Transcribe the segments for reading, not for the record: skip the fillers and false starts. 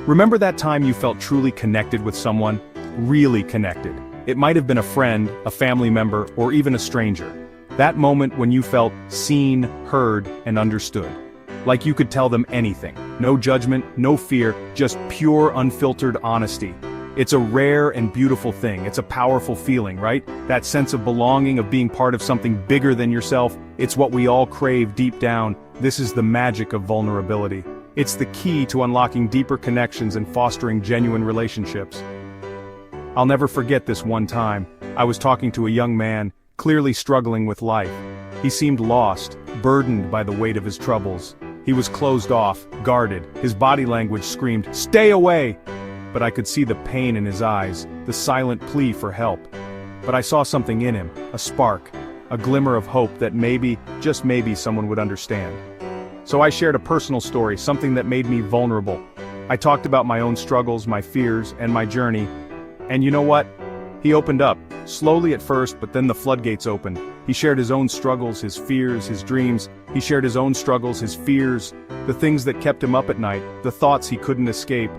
Remember that time you felt truly connected with someone? Really connected. It might have been a friend, a family member, or even a stranger. That moment when you felt seen, heard, and understood. Like you could tell them anything. No judgment, no fear, just pure unfiltered honesty. It's a rare and beautiful thing. It's a powerful feeling, right? That sense of belonging, of being part of something bigger than yourself. It's what we all crave deep down. This is the magic of vulnerability. It's the key to unlocking deeper connections and fostering genuine relationships. I'll never forget this one time. I was talking to a young man, clearly struggling with life. He seemed lost, burdened by the weight of his troubles. He was closed off, guarded. His body language screamed, "Stay away!" But I could see the pain in his eyes, the silent plea for help. But I saw something in him, a spark, a glimmer of hope that maybe, just maybe, someone would understand. So I shared a personal story, something that made me vulnerable. I talked about my own struggles, my fears, and my journey. And you know what? He opened up, slowly at first, but then the floodgates opened. He shared his own struggles, his fears, his dreams. He shared his own struggles, his fears, the things that kept him up at night, the thoughts he couldn't escape.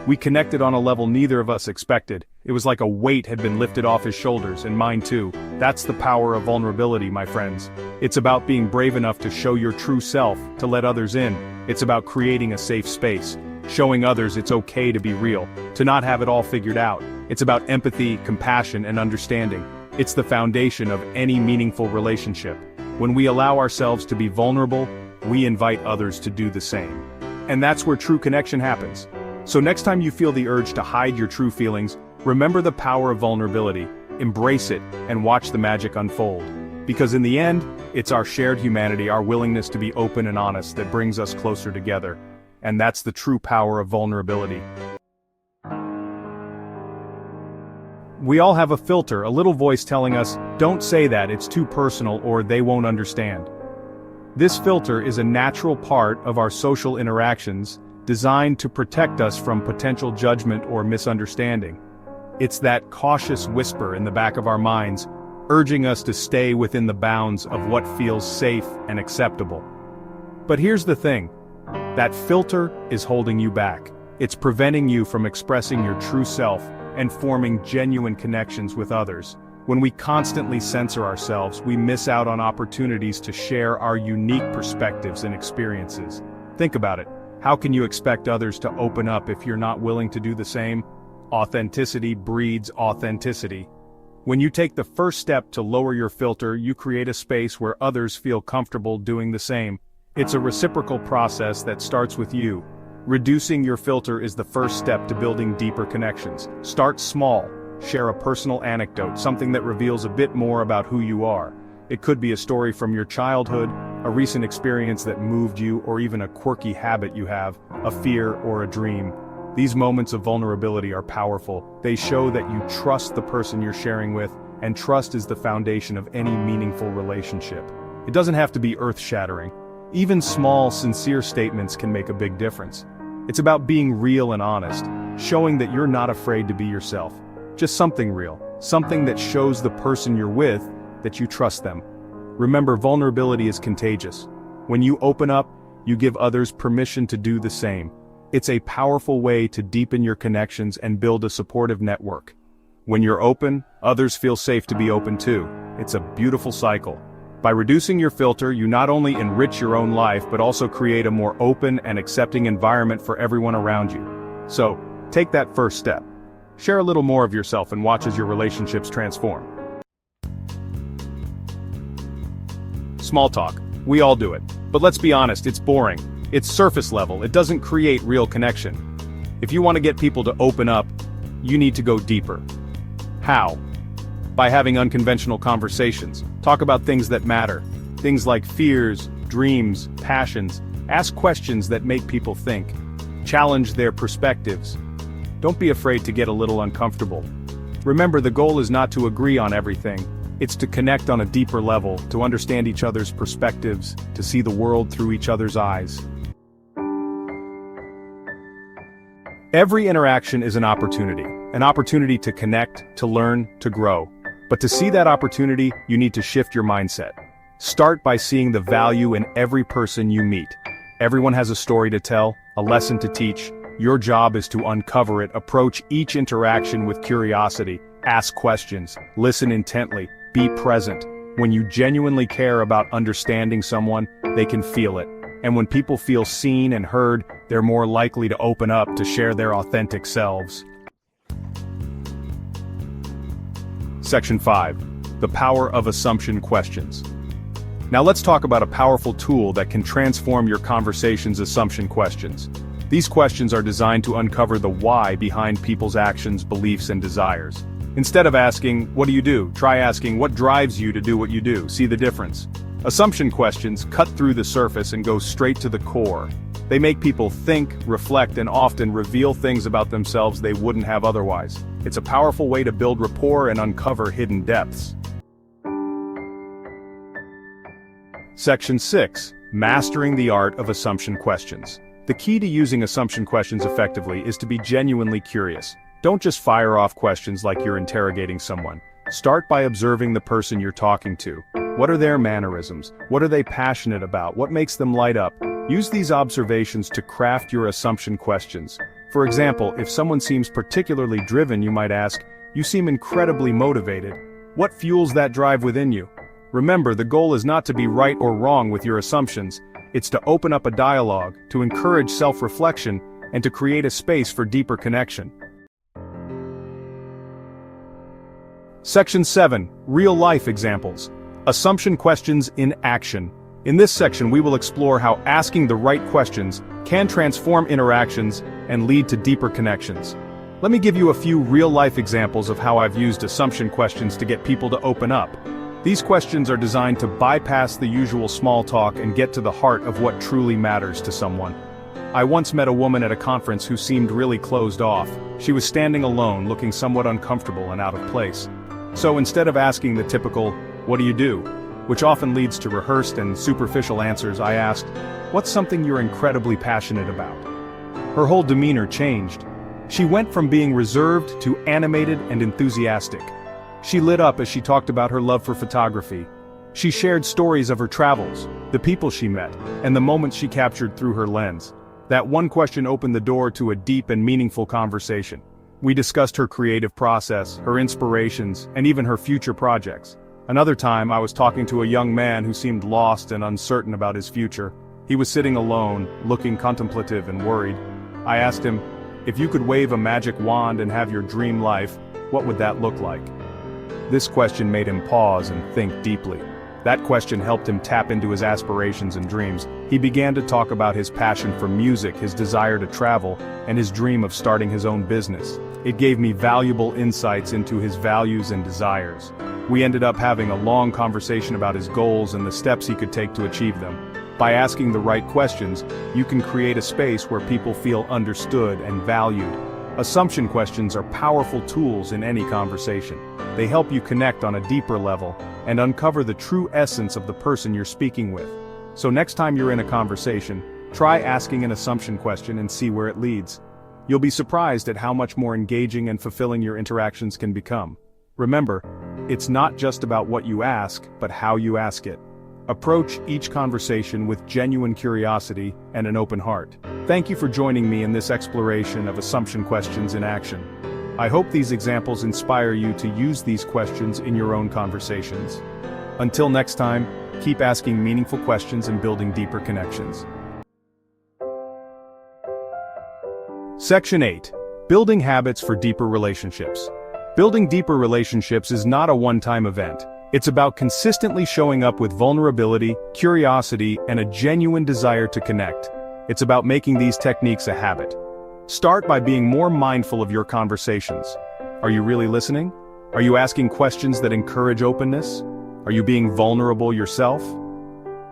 We connected on a level neither of us expected. It was like a weight had been lifted off his shoulders, and mine too. That's the power of vulnerability, my friends. It's about being brave enough to show your true self, to let others in. It's about creating a safe space, showing others it's okay to be real, to not have it all figured out. It's about empathy, compassion, and understanding. It's the foundation of any meaningful relationship. When we allow ourselves to be vulnerable, we invite others to do the same. And that's where true connection happens. So next time you feel the urge to hide your true feelings, remember the power of vulnerability, embrace it, and watch the magic unfold. Because in the end, it's our shared humanity, our willingness to be open and honest that brings us closer together. And that's the true power of vulnerability. We all have a filter, a little voice telling us, "Don't say that, it's too personal," or "they won't understand." This filter is a natural part of our social interactions, designed to protect us from potential judgment or misunderstanding. It's that cautious whisper in the back of our minds, urging us to stay within the bounds of what feels safe and acceptable. But here's the thing. That filter is holding you back. It's preventing you from expressing your true self and forming genuine connections with others. When we constantly censor ourselves, we miss out on opportunities to share our unique perspectives and experiences. Think about it. How can you expect others to open up if you're not willing to do the same? Authenticity breeds authenticity. When you take the first step to lower your filter, you create a space where others feel comfortable doing the same. It's a reciprocal process that starts with you. Reducing your filter is the first step to building deeper connections. Start small. Share a personal anecdote, something that reveals a bit more about who you are. It could be a story from your childhood, a recent experience that moved you, or even a quirky habit you have, a fear or a dream. These moments of vulnerability are powerful. They show that you trust the person you're sharing with, and trust is the foundation of any meaningful relationship. It doesn't have to be earth-shattering. Even small, sincere statements can make a big difference. It's about being real and honest, showing that you're not afraid to be yourself. Just something real, something that shows the person you're with that you trust them. Remember, vulnerability is contagious. When you open up, you give others permission to do the same. It's a powerful way to deepen your connections and build a supportive network. When you're open, others feel safe to be open too. It's a beautiful cycle. By reducing your filter, you not only enrich your own life, but also create a more open and accepting environment for everyone around you. So, take that first step. Share a little more of yourself and watch as your relationships transform. Small talk. We all do it. But let's be honest, it's boring. It's surface level. It doesn't create real connection. If you want to get people to open up, you need to go deeper. How? By having unconventional conversations. Talk about things that matter. Things like fears, dreams, passions. Ask questions that make people think. Challenge their perspectives. Don't be afraid to get a little uncomfortable. Remember, the goal is not to agree on everything. It's to connect on a deeper level, to understand each other's perspectives, to see the world through each other's eyes. Every interaction is an opportunity to connect, to learn, to grow. But to see that opportunity, you need to shift your mindset. Start by seeing the value in every person you meet. Everyone has a story to tell, a lesson to teach, Your job is to uncover it, approach each interaction with curiosity, ask questions, listen intently, be present. When you genuinely care about understanding someone, they can feel it. And when people feel seen and heard, they're more likely to open up to share their authentic selves. Section 5. The power of assumption questions. Now let's talk about a powerful tool that can transform your conversation's assumption questions. These questions are designed to uncover the why behind people's actions, beliefs, and desires. Instead of asking, "What do you do?" try asking, "What drives you to do what you do?" See the difference? Assumption questions cut through the surface and go straight to the core. They make people think, reflect, and often reveal things about themselves they wouldn't have otherwise. It's a powerful way to build rapport and uncover hidden depths. Section 6. Mastering the art of assumption questions. The key to using assumption questions effectively is to be genuinely curious. Don't just fire off questions like you're interrogating someone. Start by observing the person you're talking to. What are their mannerisms? What are they passionate about? What makes them light up? Use these observations to craft your assumption questions. For example, if someone seems particularly driven, you might ask, "You seem incredibly motivated. What fuels that drive within you?" Remember, the goal is not to be right or wrong with your assumptions. It's to open up a dialogue, to encourage self-reflection, and to create a space for deeper connection. Section 7. Real-life examples. Assumption questions in action. In this section we will explore how asking the right questions can transform interactions and lead to deeper connections. Let me give you a few real-life examples of how I've used assumption questions to get people to open up. These questions are designed to bypass the usual small talk and get to the heart of what truly matters to someone. I once met a woman at a conference who seemed really closed off. She was standing alone, looking somewhat uncomfortable and out of place. So instead of asking the typical, "What do you do?" which often leads to rehearsed and superficial answers, I asked, "What's something you're incredibly passionate about?" Her whole demeanor changed. She went from being reserved to animated and enthusiastic. She lit up as she talked about her love for photography. She shared stories of her travels, the people she met, and the moments she captured through her lens. That one question opened the door to a deep and meaningful conversation. We discussed her creative process, her inspirations, and even her future projects. Another time, I was talking to a young man who seemed lost and uncertain about his future. He was sitting alone, looking contemplative and worried. I asked him, "If you could wave a magic wand and have your dream life, what would that look like?" This question made him pause and think deeply. That question helped him tap into his aspirations and dreams. He began to talk about his passion for music, his desire to travel, and his dream of starting his own business. It gave me valuable insights into his values and desires. We ended up having a long conversation about his goals and the steps he could take to achieve them. By asking the right questions, you can create a space where people feel understood and valued. Assumption questions are powerful tools in any conversation. They help you connect on a deeper level and uncover the true essence of the person you're speaking with. So next time you're in a conversation, try asking an assumption question and see where it leads. You'll be surprised at how much more engaging and fulfilling your interactions can become. Remember, it's not just about what you ask, but how you ask it. Approach each conversation with genuine curiosity and an open heart. Thank you for joining me in this exploration of assumption questions in action. I hope these examples inspire you to use these questions in your own conversations. Until next time, keep asking meaningful questions and building deeper connections. Section 8. Building habits for deeper relationships. Building deeper relationships is not a one-time event. It's about consistently showing up with vulnerability, curiosity, and a genuine desire to connect. It's about making these techniques a habit. Start by being more mindful of your conversations. Are you really listening? Are you asking questions that encourage openness? Are you being vulnerable yourself?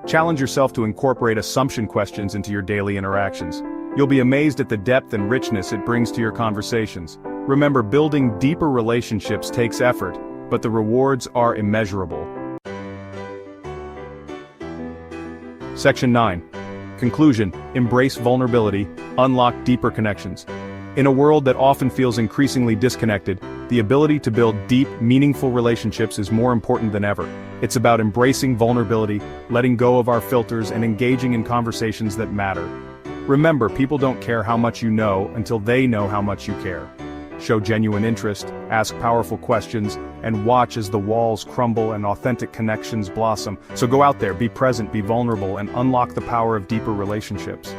Challenge yourself to incorporate assumption questions into your daily interactions. You'll be amazed at the depth and richness it brings to your conversations. Remember, building deeper relationships takes effort, but the rewards are immeasurable. Section 9. Conclusion. Embrace vulnerability, unlock deeper connections. In a world that often feels increasingly disconnected, the ability to build deep, meaningful relationships is more important than ever. It's about embracing vulnerability, letting go of our filters, and engaging in conversations that matter. Remember, people don't care how much you know until they know how much you care. Show genuine interest, ask powerful questions, and watch as the walls crumble and authentic connections blossom. So go out there, be present, be vulnerable, and unlock the power of deeper relationships.